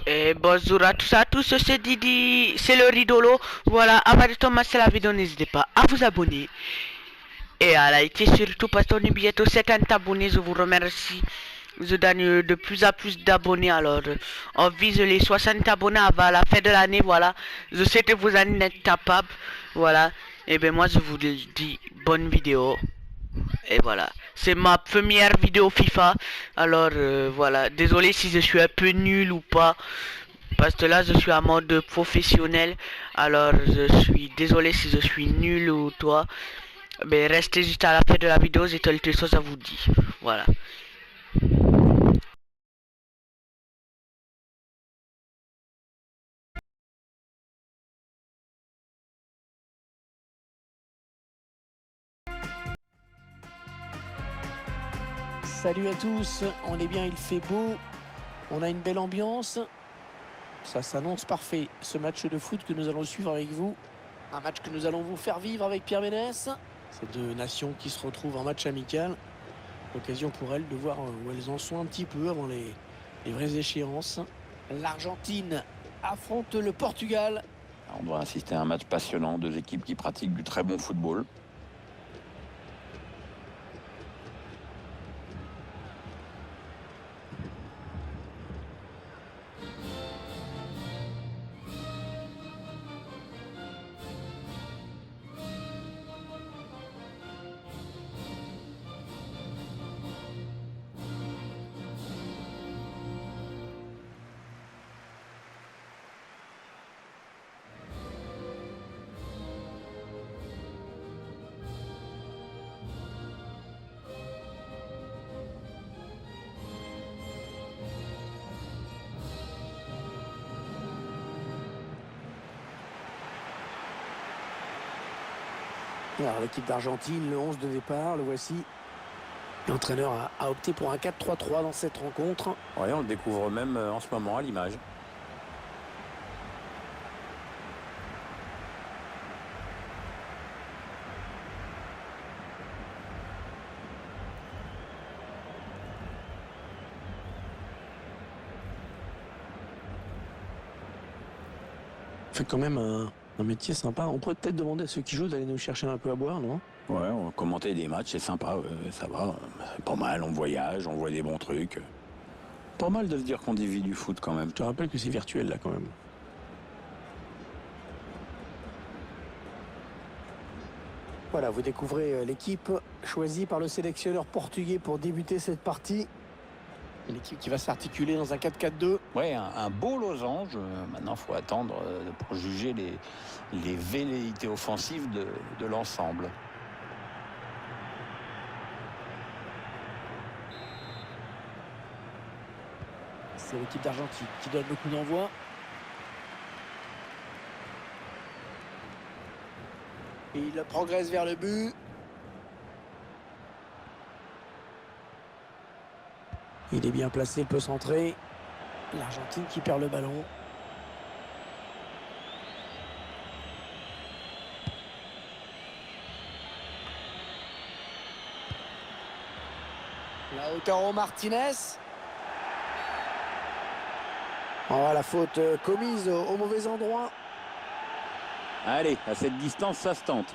Et bonjour à tous, c'est Didi, c'est le Ridolo. Voilà, avant de commencer la vidéo, n'hésitez pas à vous abonner et à liker surtout parce qu'on est bientôt 50 abonnés. Je vous remercie. Je donne de plus en plus d'abonnés. Alors, on vise les 60 abonnés avant la fin de l'année. Voilà, je sais que vous en êtes capables. Voilà, et bien moi je vous dis bonne vidéo. Et voilà, c'est ma première vidéo FIFA. Alors voilà, désolé si je suis un peu nul ou pas. Parce que là, je suis en mode professionnel. Alors, je suis désolé si je suis nul ou toi. Mais restez juste à la fin de la vidéo, j'ai quelque chose à vous dire. Voilà. Salut à tous, on est bien, il fait beau, on a une belle ambiance, ça s'annonce parfait, ce match de foot que nous allons suivre avec vous, un match que nous allons vous faire vivre avec Pierre Ménès. Ces deux nations qui se retrouvent en match amical, l'occasion pour elles de voir où elles en sont un petit peu avant les vraies échéances. L'Argentine affronte le Portugal. On doit assister à un match passionnant, deux équipes qui pratiquent du très bon football. Alors l'équipe d'Argentine, le 11 de départ, le voici. L'entraîneur a opté pour un 4-3-3 dans cette rencontre. Oui, on le découvre même en ce moment à l'image. Fait quand même un métier sympa. On pourrait peut-être demander à ceux qui jouent d'aller nous chercher un peu à boire, non? Ouais, on commenter des matchs, c'est sympa, ça va. C'est pas mal, on voyage, on voit des bons trucs. Pas mal de se dire qu'on vit du foot quand même. Je te rappelle que c'est virtuel là quand même. Voilà, vous découvrez l'équipe choisie par le sélectionneur portugais pour débuter cette partie. L'équipe qui va s'articuler dans un 4-4-2. Ouais, un beau losange. Maintenant, il faut attendre pour juger les velléités offensives de l'ensemble. C'est l'équipe d'Argentine qui donne le coup d'envoi. Et il progresse vers le but. Il est bien placé, il peut centrer. L'Argentine qui perd le ballon. Lautaro Martinez. Oh, la faute commise au mauvais endroit. Allez, à cette distance, ça se tente.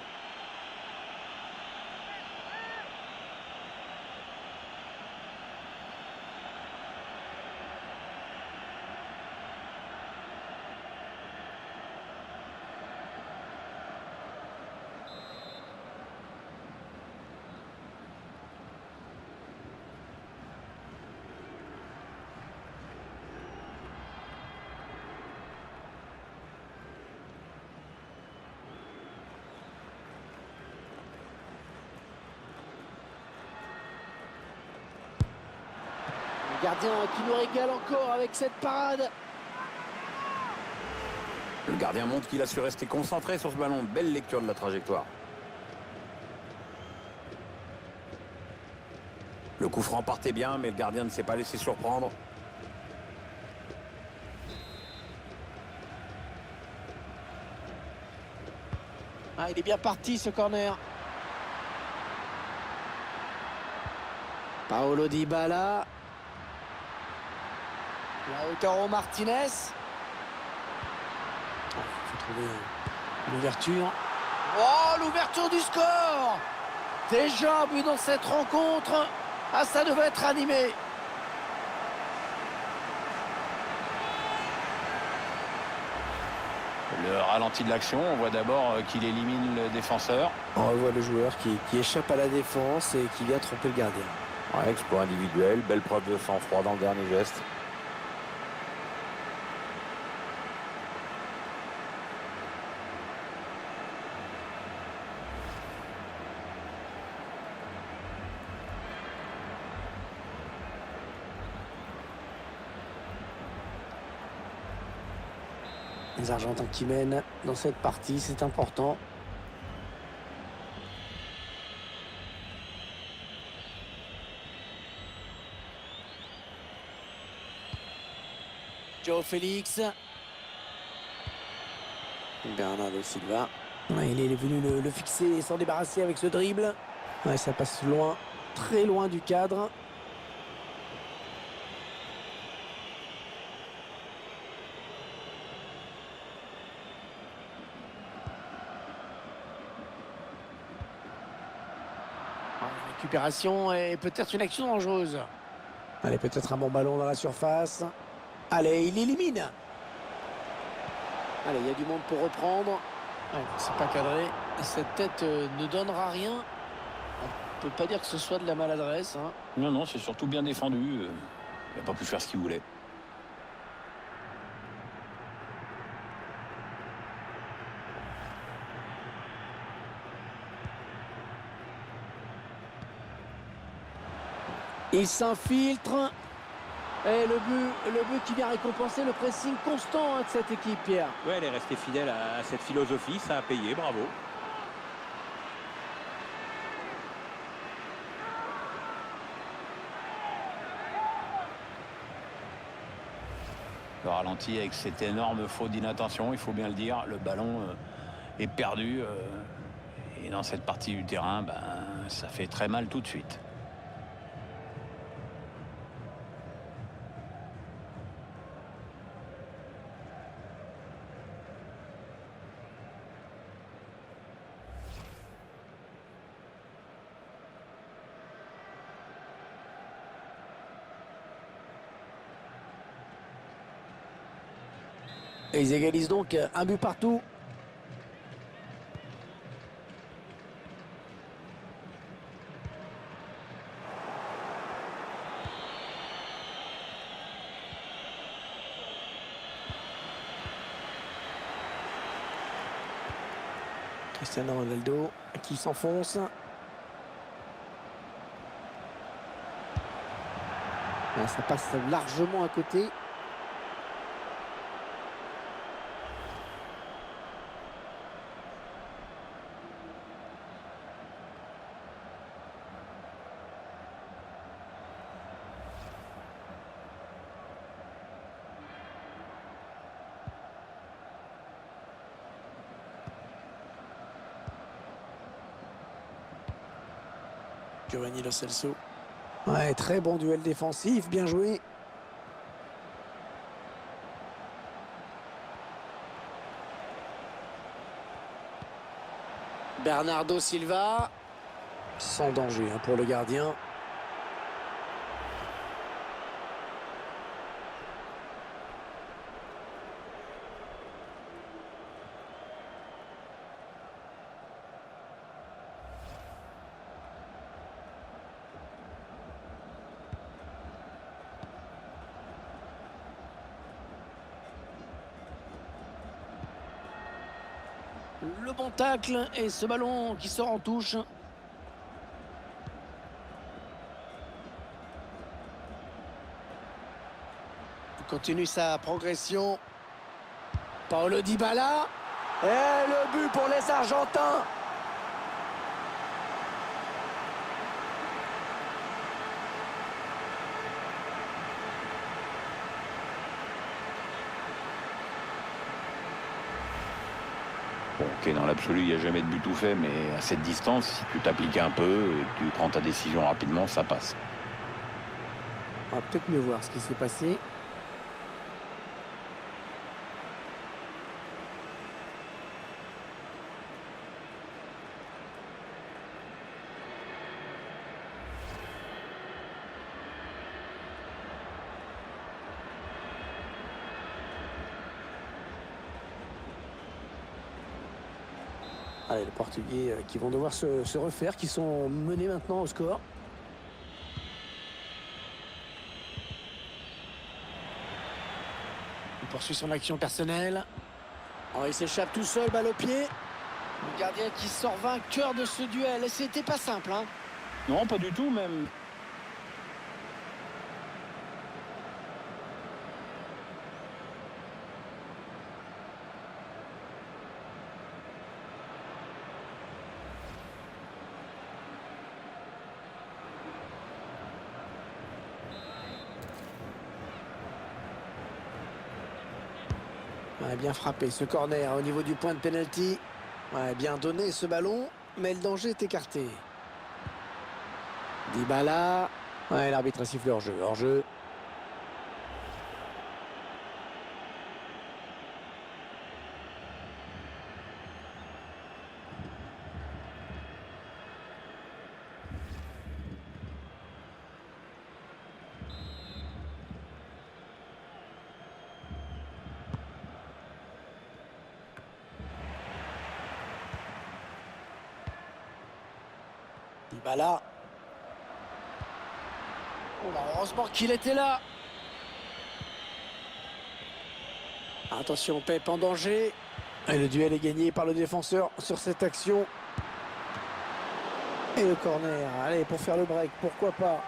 Le gardien qui nous régale encore avec cette parade. Le gardien montre qu'il a su rester concentré sur ce ballon. Belle lecture de la trajectoire. Le coup franc partait bien, mais le gardien ne s'est pas laissé surprendre. Ah, il est bien parti ce corner. Paolo Dybala. Lautaro Martinez. Il faut trouver une ouverture. Oh, l'ouverture du score! Déjà un but dans cette rencontre. Ah, ça devait être animé. Le ralenti de l'action, on voit d'abord qu'il élimine le défenseur. On voit le joueur qui échappe à la défense et qui vient tromper le gardien. Ouais, exploit individuel, belle preuve de sang-froid dans le dernier geste. Les Argentins qui mènent dans cette partie, c'est important. Joao Félix. Bernardo Silva. Ouais, il est venu le fixer et s'en débarrasser avec ce dribble. Ouais, ça passe loin, très loin du cadre. Récupération et peut-être une action dangereuse. Allez, peut-être un bon ballon dans la surface. Allez, il élimine. Allez, il y a du monde pour reprendre. C'est pas cadré. Cette tête ne donnera rien. On peut pas dire que ce soit de la maladresse. Hein. Non, non, c'est surtout bien défendu. Il n'a pas pu faire ce qu'il voulait. Il s'infiltre. Et le but qui vient récompenser le pressing constant de cette équipe, Pierre. Ouais, elle est restée fidèle à cette philosophie, ça a payé, bravo. Le ralenti avec cette énorme faute d'inattention, il faut bien le dire. Le ballon est perdu. Et dans cette partie du terrain, ça fait très mal tout de suite. Et ils égalisent donc un but partout. Cristiano Ronaldo qui s'enfonce. Ça passe largement à côté. Giovanni Lo Celso. Ouais, très bon duel défensif, bien joué. Bernardo Silva. Sans danger pour le gardien. Le bon tacle et ce ballon qui sort en touche. Il continue sa progression. Paulo Dybala. Et le but pour les Argentins. Bon, ok, dans l'absolu, il n'y a jamais de but tout fait, mais à cette distance, si tu t'appliques un peu et que tu prends ta décision rapidement, ça passe. On va peut-être mieux voir ce qui s'est passé. Allez, les Portugais qui vont devoir se refaire, qui sont menés maintenant au score. Il poursuit son action personnelle. Oh, il s'échappe tout seul, balle au pied. Le gardien qui sort vainqueur de ce duel. Et c'était pas simple, hein. Non, pas du tout même. Ouais, bien frappé ce corner au niveau du point de pénalty. Ouais, bien donné ce ballon, mais le danger est écarté. Dybala. Ouais, l'arbitre a sifflé hors-jeu. Hors-jeu. Dybala. Oh là, heureusement qu'il était là. Attention, Pep en danger. Et le duel est gagné par le défenseur sur cette action. Et le corner. Allez, pour faire le break, pourquoi pas.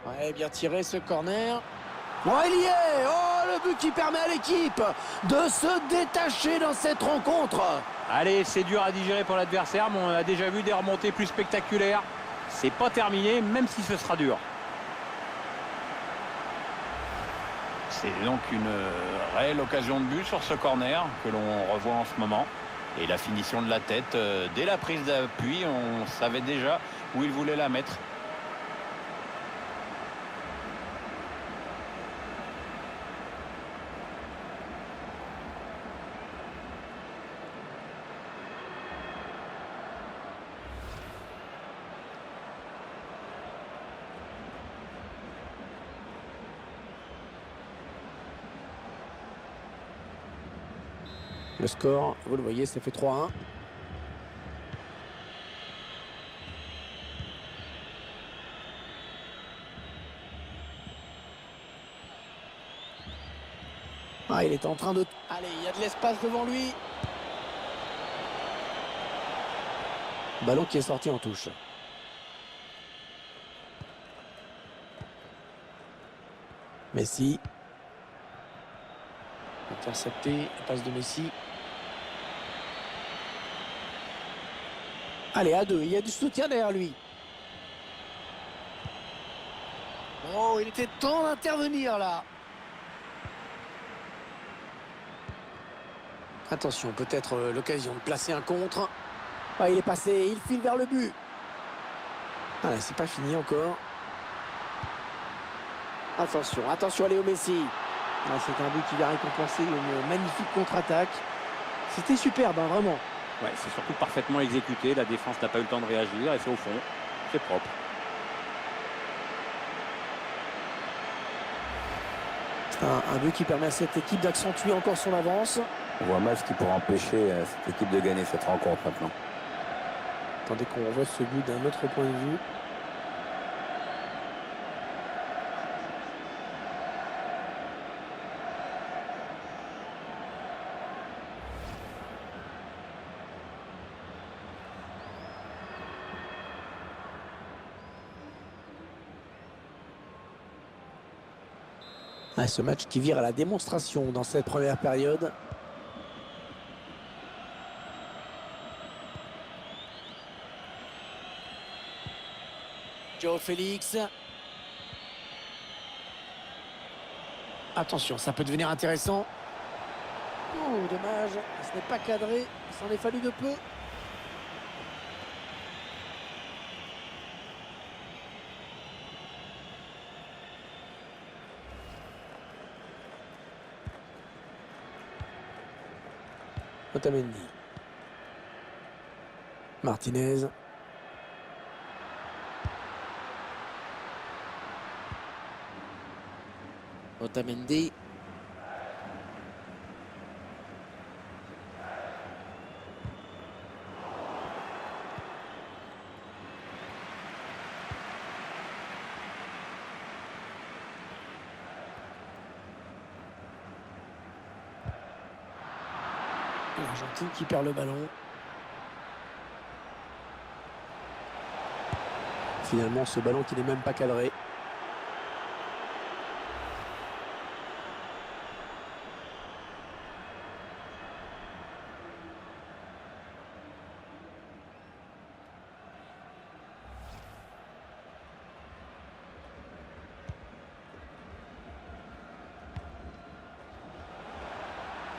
Ouais, bien tiré ce corner. Oh, il y est! Oh, le but qui permet à l'équipe de se détacher dans cette rencontre. Allez, c'est dur à digérer pour l'adversaire, mais on a déjà vu des remontées plus spectaculaires. C'est pas terminé, même si ce sera dur. C'est donc une réelle occasion de but sur ce corner que l'on revoit en ce moment. Et la finition de la tête, dès la prise d'appui, on savait déjà où il voulait la mettre. Le score, vous le voyez, ça fait 3-1. Ah, il est en train de... Allez, il y a de l'espace devant lui. Ballon qui est sorti en touche. Messi. Intercepté, passe de Messi. Allez, à 2, il y a du soutien derrière lui. Oh, il était temps d'intervenir là. Attention, peut-être l'occasion de placer un contre. Ah, il est passé, il file vers le but. Ah, c'est pas fini encore. Attention, attention à Léo Messi. Ah, c'est un but qui va récompenser une magnifique contre-attaque. C'était superbe, hein, vraiment. Ouais, c'est surtout parfaitement exécuté. La défense n'a pas eu le temps de réagir et c'est au fond. C'est propre. Un but qui permet à cette équipe d'accentuer encore son avance. On voit mal ce qui pourrait empêcher cette équipe de gagner cette rencontre maintenant. Attendez qu'on revoie ce but d'un autre point de vue. Ah, ce match qui vire à la démonstration dans cette première période. Joe Félix. Attention, ça peut devenir intéressant. Oh, dommage, ce n'est pas cadré, il s'en est fallu de peu. Otamendi. Martinez. Otamendi. L'Argentine qui perd le ballon. Finalement, ce ballon qui n'est même pas cadré.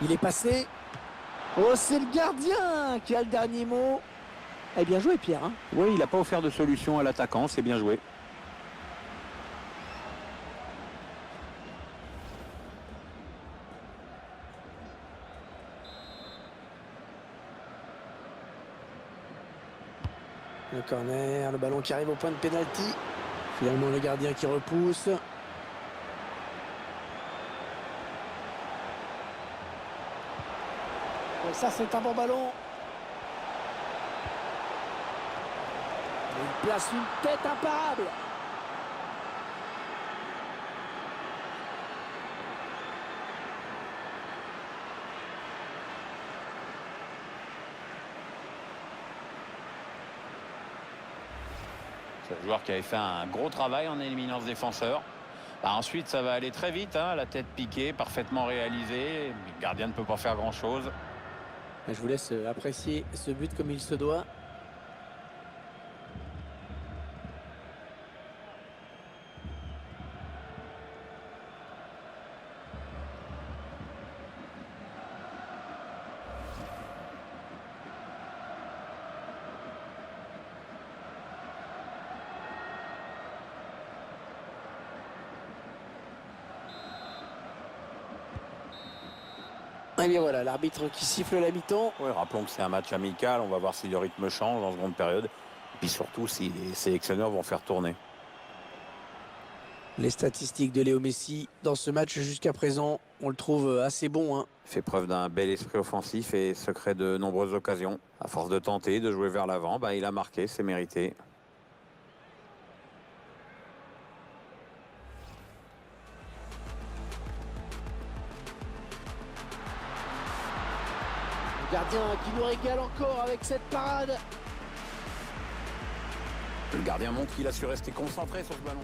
Il est passé. Oh, c'est le gardien qui a le dernier mot. Eh bien joué, Pierre. Hein. Oui, il n'a pas offert de solution à l'attaquant, c'est bien joué. Le corner, le ballon qui arrive au point de pénalty. Finalement, le gardien qui repousse. Et ça, c'est un bon ballon. Il place une tête imparable. C'est le joueur qui avait fait un gros travail en éliminant ce défenseur. Bah, ensuite, ça va aller très vite, hein, la tête piquée, parfaitement réalisée. Le gardien ne peut pas faire grand-chose. Je vous laisse apprécier ce but comme il se doit. Et bien voilà, l'arbitre qui siffle la mi-temps. Oui, rappelons que c'est un match amical. On va voir si le rythme change en seconde période. Et puis surtout, si les sélectionneurs vont faire tourner. Les statistiques de Léo Messi dans ce match jusqu'à présent, on le trouve assez bon. Hein. Il fait preuve d'un bel esprit offensif et se crée de nombreuses occasions. À force de tenter, de jouer vers l'avant, bah, il a marqué, c'est mérité. Le gardien qui nous régale encore avec cette parade. Le gardien montre qu'il a su rester concentré sur ce ballon.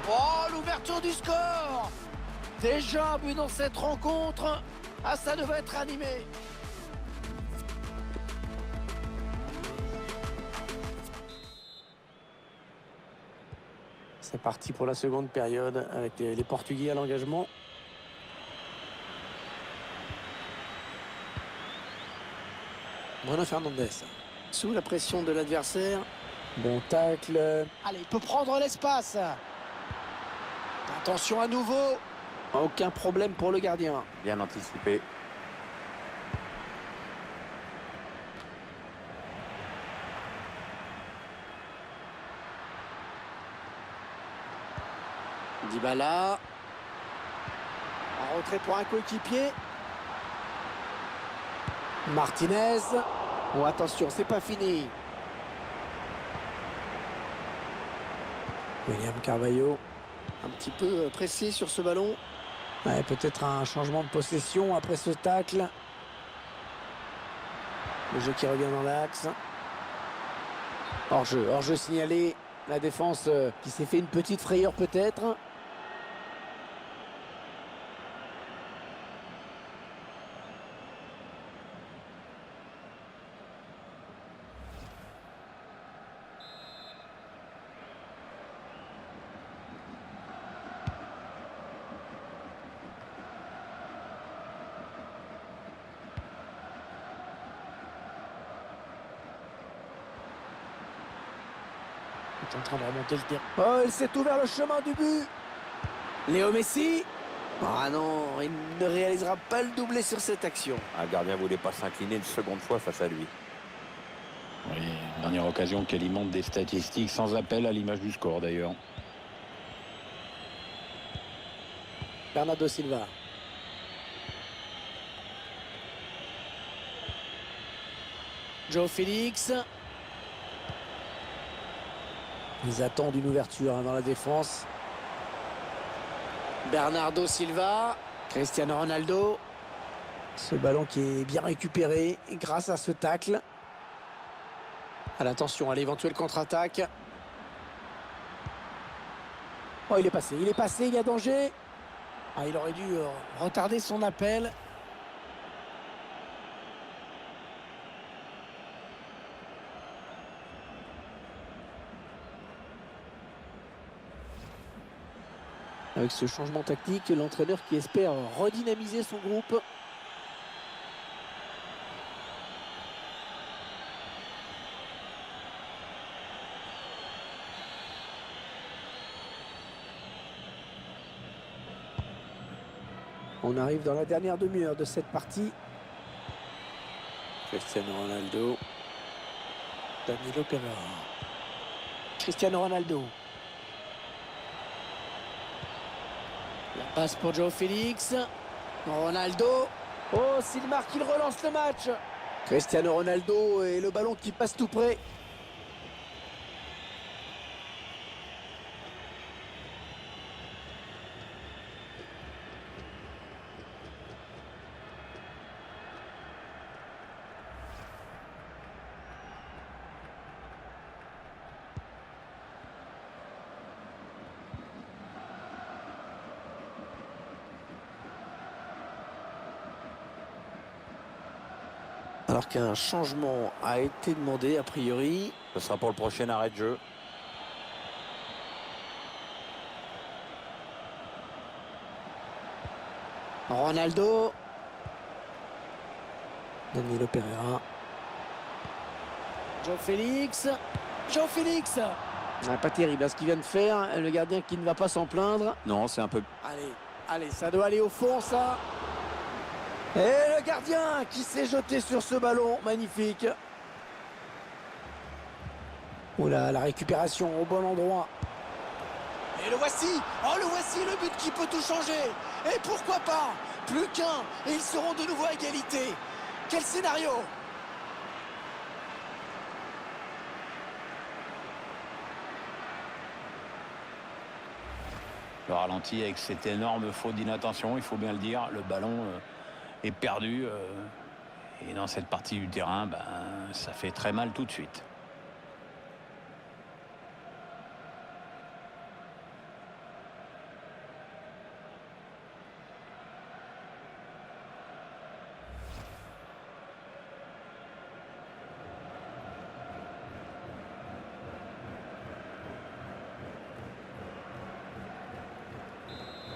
Oh, l'ouverture du score! Déjà un but dans cette rencontre. Ah, ça devait être animé. C'est parti pour la seconde période avec les Portugais à l'engagement. Bruno Fernandes, sous la pression de l'adversaire. Bon tacle. Allez, il peut prendre l'espace. Attention à nouveau. Aucun problème pour le gardien. Bien anticipé. Dybala. En retrait pour un coéquipier. Martinez. Oh, attention, c'est pas fini. William Carvalho. Un petit peu pressé sur ce ballon. Ouais, peut-être un changement de possession après ce tacle. Le jeu qui revient dans l'axe. Hors-jeu signalé. La défense qui s'est fait une petite frayeur peut-être. Il est en train de remonter le terrain. Oh, il s'est ouvert le chemin du but. Léo Messi. Ah non, il ne réalisera pas le doublé sur cette action. Le gardien ne voulait pas s'incliner une seconde fois face à lui. Oui, dernière occasion qu'elle alimente des statistiques sans appel à l'image du score d'ailleurs. Bernardo Silva. Joe Félix. Ils attendent une ouverture dans la défense. Bernardo Silva. Cristiano Ronaldo. Ce ballon qui est bien récupéré grâce à ce tacle. Attention à l'éventuelle contre-attaque. Oh, il est passé, il y a danger. Ah, il aurait dû retarder son appel. Avec ce changement tactique, l'entraîneur qui espère redynamiser son groupe. On arrive dans la dernière demi-heure de cette partie. Cristiano Ronaldo. Danilo Pereira. Cristiano Ronaldo. La passe pour Joe Félix. Ronaldo. Oh, s'il marque, il relance le match. Cristiano Ronaldo et le ballon qui passe tout près. Alors qu'un changement a été demandé a priori. Ce sera pour le prochain arrêt de jeu. Ronaldo. Danilo Pereira. Joe Félix. Joe Félix. Pas terrible à ce qu'il vient de faire. Le gardien qui ne va pas s'en plaindre. Non, c'est un peu... Allez, ça doit aller au fond, ça. Et le gardien qui s'est jeté sur ce ballon. Magnifique. Oula, la récupération au bon endroit. Et le voici. Oh, le voici, le but qui peut tout changer. Et pourquoi pas? Plus qu'un. Et ils seront de nouveau à égalité. Quel scénario! Le ralenti avec cette énorme faute d'inattention, il faut bien le dire. Le ballon est perdu. Et dans cette partie du terrain, ça fait très mal tout de suite.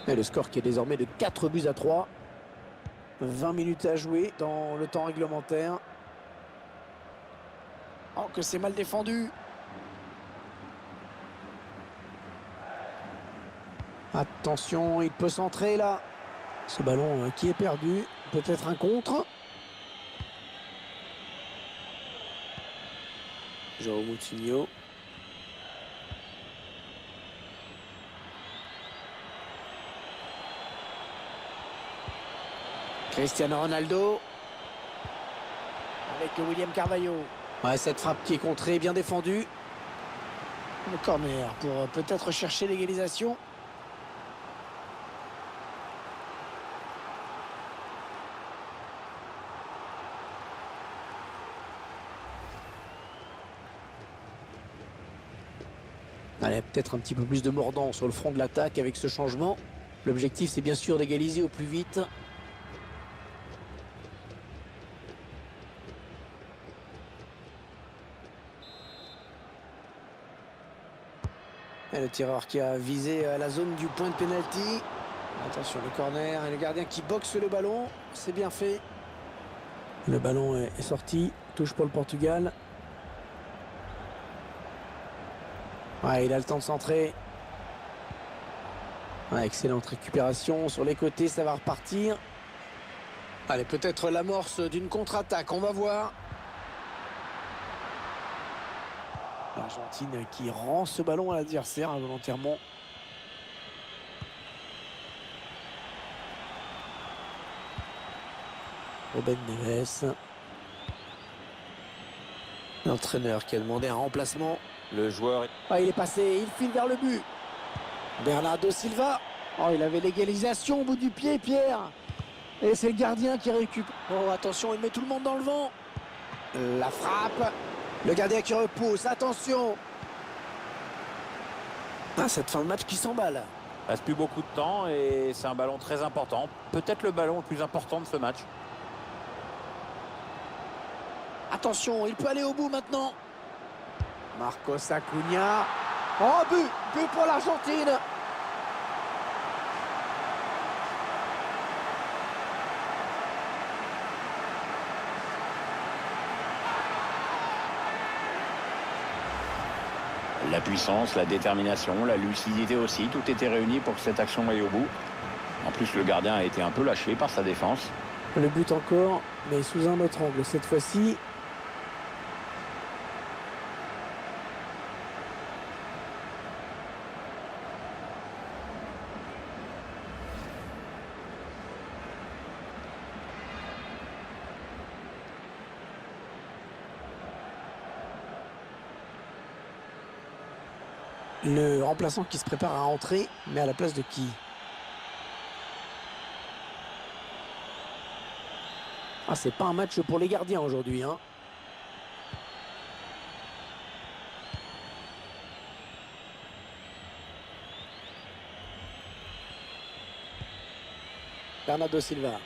Et le score qui est désormais de 4-3. 20 minutes à jouer dans le temps réglementaire. Oh, que c'est mal défendu. Attention, il peut centrer là. Ce ballon qui est perdu. Peut-être un contre. João Moutinho. Cristiano Ronaldo. Avec William Carvalho. Ouais, cette frappe qui est contrée, bien défendue. Le corner pour peut-être chercher l'égalisation. Allez, peut-être un petit peu plus de mordant sur le front de l'attaque avec ce changement. L'objectif, c'est bien sûr d'égaliser au plus vite. Et le tireur qui a visé la zone du point de pénalty. Attention, le corner et le gardien qui boxe le ballon. C'est bien fait. Le ballon est sorti. Touche pour le Portugal. Ouais, il a le temps de centrer. Ouais, excellente récupération sur les côtés, ça va repartir. Allez, peut-être l'amorce d'une contre-attaque, on va voir. L'Argentine qui rend ce ballon à l'adversaire involontairement. Ruben Neves. L'entraîneur qui a demandé un remplacement. Le joueur Ah, il est passé, il file vers le but. Bernardo Silva. Oh, il avait l'égalisation au bout du pied, Pierre. Et c'est le gardien qui récupère. Oh, attention, il met tout le monde dans le vent. La frappe. Le gardien qui repousse, attention. Ah, cette fin de match qui s'emballe. reste plus beaucoup de temps et c'est un ballon très important. Peut-être le ballon le plus important de ce match. Attention, il peut aller au bout maintenant. Marcos Acuna. Oh, but pour l'Argentine. La puissance, la détermination, la lucidité aussi, tout était réuni pour que cette action aille au bout. En plus, le gardien a été un peu lâché par sa défense. Le but encore, mais sous un autre angle cette fois-ci. Le remplaçant qui se prépare à entrer, mais à la place de qui? Ah, c'est pas un match pour les gardiens aujourd'hui, hein. Bernardo Silva.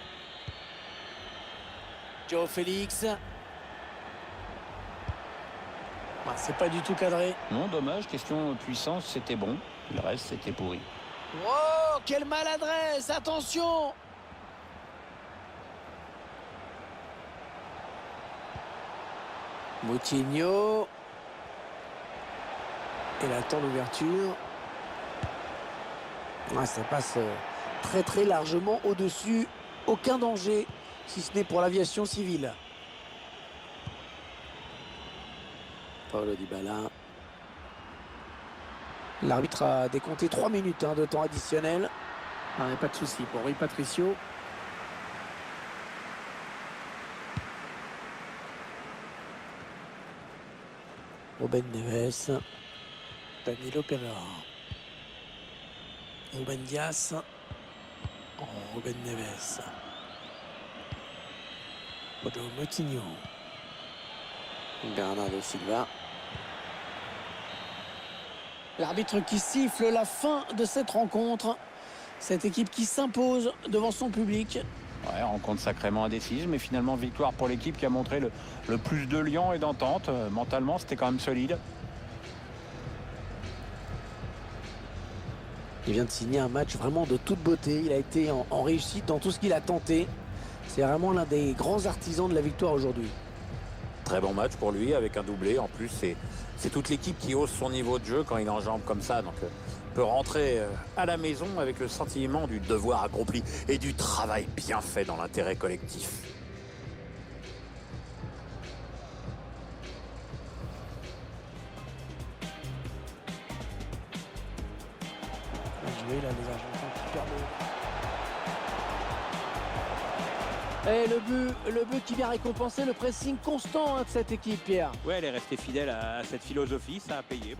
Joe Félix. Ah, c'est pas du tout cadré. Non, dommage, question puissance, c'était bon. Le reste, c'était pourri. Oh, quelle maladresse! Attention! Moutinho. Et là, temps d'ouverture. Ah, ça passe très très largement au-dessus. Aucun danger, si ce n'est pour l'aviation civile. Paulo Dybala. L'arbitre a décompté 3 minutes de temps additionnel. Ah, pas de souci pour Rui Patricio. Ruben Neves. Danilo Pereira. Ruben Dias. Oh, Ruben Neves. Joe Moutinho. Bernardo Silva. L'arbitre qui siffle la fin de cette rencontre. Cette équipe qui s'impose devant son public. Ouais, rencontre sacrément indécise, mais finalement victoire pour l'équipe qui a montré le plus de liant et d'entente. Mentalement, c'était quand même solide. Il vient de signer un match vraiment de toute beauté. Il a été en réussite dans tout ce qu'il a tenté. C'est vraiment l'un des grands artisans de la victoire aujourd'hui. Très bon match pour lui avec un doublé. En plus, c'est toute l'équipe qui hausse son niveau de jeu quand il enjambe comme ça. Donc, peut rentrer à la maison avec le sentiment du devoir accompli et du travail bien fait dans l'intérêt collectif. Joué là, les Argentins qui perdent. Et le but qui vient récompenser le pressing constant de cette équipe, Pierre. Ouais, elle est restée fidèle à cette philosophie, ça a payé.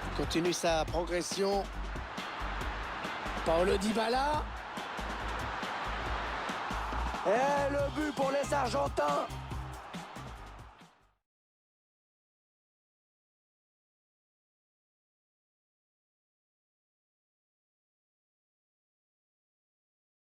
Il continue sa progression. Paulo Dybala. Et le but pour les Argentins.